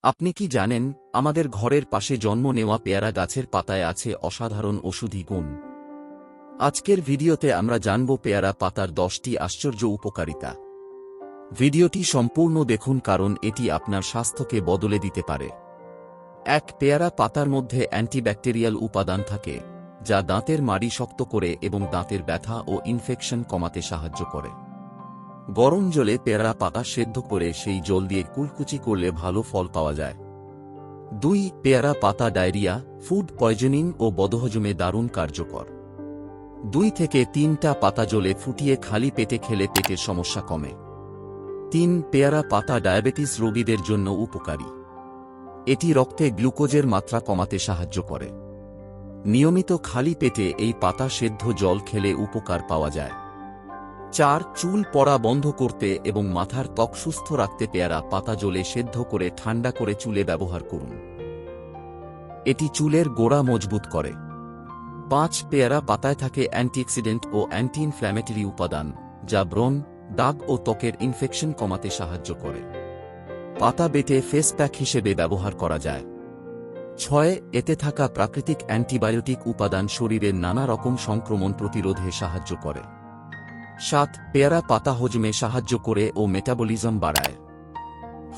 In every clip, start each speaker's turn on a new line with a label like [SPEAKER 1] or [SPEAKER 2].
[SPEAKER 1] আপনি কি জানেন, আমাদের ঘরের পাশে জন্ম নেওয়া পেয়ারা গাছের পাতায় আছে অসাধারণ ওষুধি গুণ? আজকের ভিডিওতে আমরা জানব পেয়ারা পাতার 10টি আশ্চর্য উপকারিতা। ভিডিওটি সম্পূর্ণ দেখুন, কারণ এটি আপনার স্বাস্থ্যকে বদলে দিতে পারে। পেয়ারা পাতার মধ্যে অ্যান্টিব্যাকটেরিয়াল উপাদান থাকে, যা দাঁতের মাড়ি শক্ত করে এবং দাঁতের ব্যথা ও ইনফেকশন কমাতে সাহায্য করে। গরম জলে পেয়ারা পাতা সেদ্ধ করে সেই জল দিয়ে কুলকুচি করলে ভালো ফল পাওয়া যায়। পেয়ারা পাতা ডায়রিয়া, ফুড পয়জনিং ও বদহজমে দারুণ কার্যকর। 2 থেকে 3টা পাতা জলে ফুটিয়ে খালি পেটে খেলে পেটের সমস্যা কমে। পেয়ারা পাতা ডায়াবেটিস রোগীদের জন্য উপকারী। এটি রক্তে গ্লুকোজের মাত্রা কমাতে সাহায্য করে। নিয়মিত খালি পেটে এই পাতা সেদ্ধ জল খেলে উপকার পাওয়া যায়। চুল পড়া বন্ধ করতে এবং মাথার ত্বক সুস্থ রাখতে পেয়ারা পাতা জলে সেদ্ধ করে ঠান্ডা করে চুলে ব্যবহার করুন। এটি চুলের গোড়া মজবুত করে। পেয়ারা পাতায় থাকে অ্যান্টিঅক্সিডেন্ট ও অ্যান্টি ইনফ্ল্যামেটরি উপাদান, যা ব্রণ, দাগ ও ত্বকের ইনফেকশন কমাতে সাহায্য করে। পাতা বেটে ফেস প্যাক হিসেবে ব্যবহার করা যায়। এতে থাকা প্রাকৃতিক অ্যান্টিবায়োটিক উপাদান শরীরের নানা রকম সংক্রমণ প্রতিরোধে সাহায্য করে। পেয়ারা পাতা হজমে সাহায্য করে ও মেটাবলিজম বাড়ায়,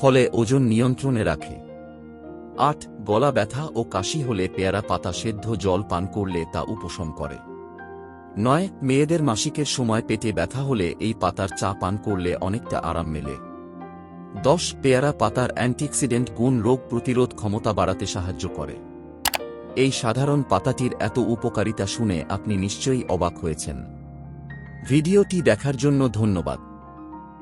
[SPEAKER 1] ফলে ওজন নিয়ন্ত্রণে রাখে। গলা ব্যথা ও কাশি হলে পেয়ারা পাতা সেদ্ধ জল পান করলে তা উপশম করে। মেয়েদের মাসিকের সময় পেটে ব্যথা হলে এই পাতার চা পান করলে অনেকটা আরাম মেলে। পেয়ারা পাতার অ্যান্টিঅক্সিডেন্ট গুণ রোগ প্রতিরোধ ক্ষমতা বাড়াতে সাহায্য করে। এই সাধারণ পাতাটির এত উপকারিতা শুনে আপনি নিশ্চয়ই অবাক হয়েছেন। ভিডিওটি দেখার জন্য ধন্যবাদ।